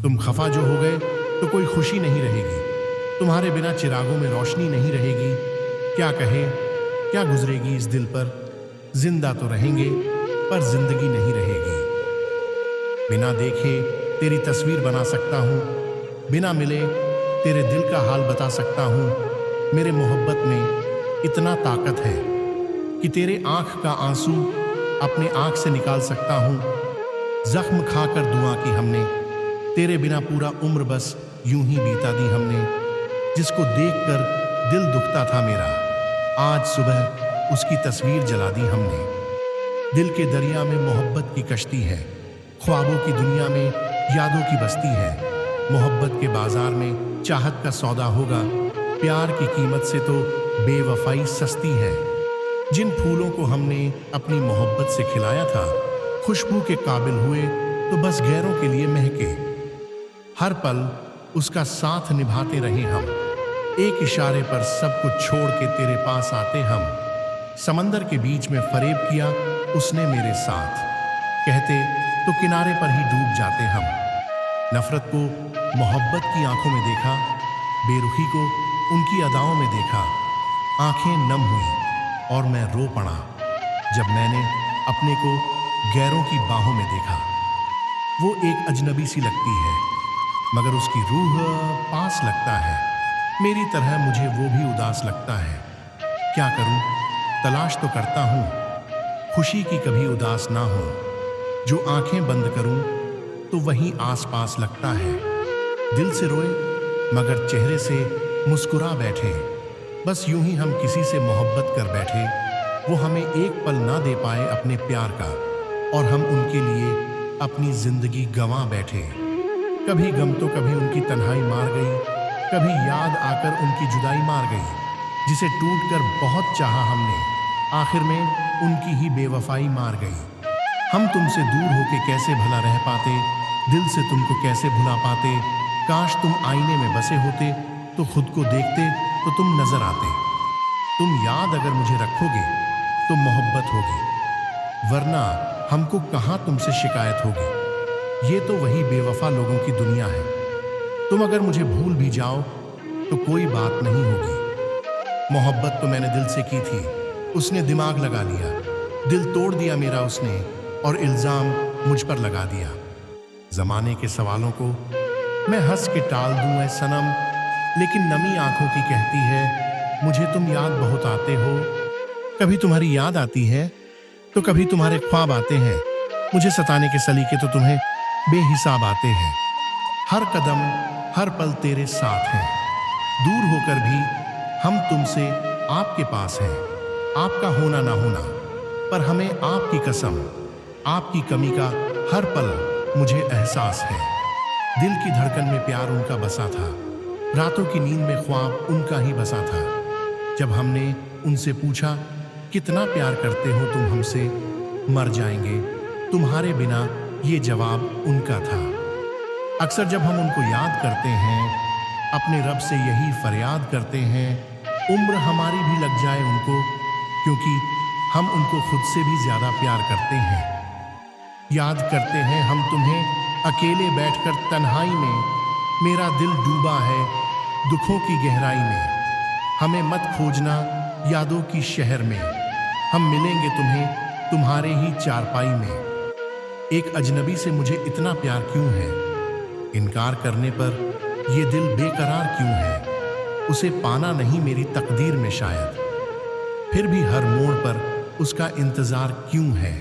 तुम खफा जो हो गए तो कोई खुशी नहीं रहेगी, तुम्हारे बिना चिरागों में रोशनी नहीं रहेगी। क्या कहे, क्या गुजरेगी इस दिल पर, जिंदा तो रहेंगे पर जिंदगी नहीं रहेगी। बिना देखे तेरी तस्वीर बना सकता हूँ, बिना मिले तेरे दिल का हाल बता सकता हूँ। मेरे मोहब्बत में इतना ताकत है कि तेरे आंख का आंसू अपने आंख से निकाल सकता हूँ। जख्म खाकर दुआ की हमने, तेरे बिना पूरा उम्र बस यूं ही बीता दी हमने। जिसको देखकर दिल दुखता था मेरा, आज सुबह उसकी तस्वीर जला दी हमने। दिल के दरिया में मोहब्बत की कश्ती है, ख्वाबों की दुनिया में यादों की बस्ती है। मोहब्बत के बाजार में चाहत का सौदा होगा, प्यार की कीमत से तो बेवफाई सस्ती है। जिन फूलों को हमने अपनी मोहब्बत से खिलाया था, खुशबू के काबिल हुए तो बस गैरों के लिए महके। हर पल उसका साथ निभाते रहे हम, एक इशारे पर सब कुछ छोड़ के तेरे पास आते हम। समंदर के बीच में फरेब किया उसने मेरे साथ, कहते तो किनारे पर ही डूब जाते हम। नफरत को मोहब्बत की आंखों में देखा, बेरुखी को उनकी अदाओं में देखा। आंखें नम हुई और मैं रो पड़ा जब मैंने अपने को गैरों की बाहों में देखा। वो एक अजनबी सी लगती है मगर उसकी रूह पास लगता है। मेरी तरह मुझे वो भी उदास लगता है। क्या करूं, तलाश तो करता हूं खुशी की कभी उदास ना हो। जो आंखें बंद करूं तो वहीं आसपास लगता है। दिल से रोए मगर चेहरे से मुस्कुरा बैठे। बस यूं ही हम किसी से मोहब्बत कर बैठे, वो हमें एक पल ना दे पाए अपने प्यार का, और हम उनके लिए अपनी जिंदगी गंवा बैठे। कभी गम तो कभी उनकी तन्हाई मार गई, कभी याद आकर उनकी जुदाई मार गई। जिसे टूट कर बहुत चाहा हमने, आखिर में उनकी ही बेवफाई मार गई। हम तुमसे दूर होके कैसे भला रह पाते, दिल से तुमको कैसे भुला पाते। काश तुम आईने में बसे होते तो खुद को देखते तो तुम नजर आते। तुम याद अगर मुझे रखोगे तो मोहब्बत होगी, वरना हमको कहाँ तुमसे शिकायत होगी। ये तो वही बेवफा लोगों की दुनिया है। तुम अगर मुझे भूल भी जाओ तो कोई बात नहीं होगी। मोहब्बत तो मैंने दिल से की थी, उसने दिमाग लगा लिया। दिल तोड़ दिया मेरा उसने और इल्जाम मुझ पर लगा दिया। जमाने के सवालों को मैं हंस के टाल दूं ऐ सनम, लेकिन नमी आंखों की कहती है मुझे तुम याद बहुत आते हो। कभी तुम्हारी याद आती है तो कभी तुम्हारे ख्वाब आते हैं। मुझे सताने के सलीके तो तुम्हें बेहिसाब आते हैं। हर कदम हर पल तेरे साथ है, दूर होकर भी हम तुमसे आपके पास हैं। आपका होना ना होना पर हमें आपकी कसम, आपकी कमी का हर पल मुझे एहसास है। दिल की धड़कन में प्यार उनका बसा था, रातों की नींद में ख्वाब उनका ही बसा था। जब हमने उनसे पूछा कितना प्यार करते हो तुम हमसे, मर जाएंगे तुम्हारे बिना, ये जवाब उनका था। अक्सर जब हम उनको याद करते हैं, अपने रब से यही फरियाद करते हैं, उम्र हमारी भी लग जाए उनको, क्योंकि हम उनको खुद से भी ज्यादा प्यार करते हैं। याद करते हैं हम तुम्हें अकेले बैठकर तन्हाई में, मेरा दिल डूबा है दुखों की गहराई में। हमें मत खोजना यादों की शहर में, हम मिलेंगे तुम्हें तुम्हारे ही चारपाई में। एक अजनबी से मुझे इतना प्यार क्यों है, इनकार करने पर ये दिल बेकरार क्यों है। उसे पाना नहीं मेरी तकदीर में शायद, फिर भी हर मोड़ पर उसका इंतजार क्यों है।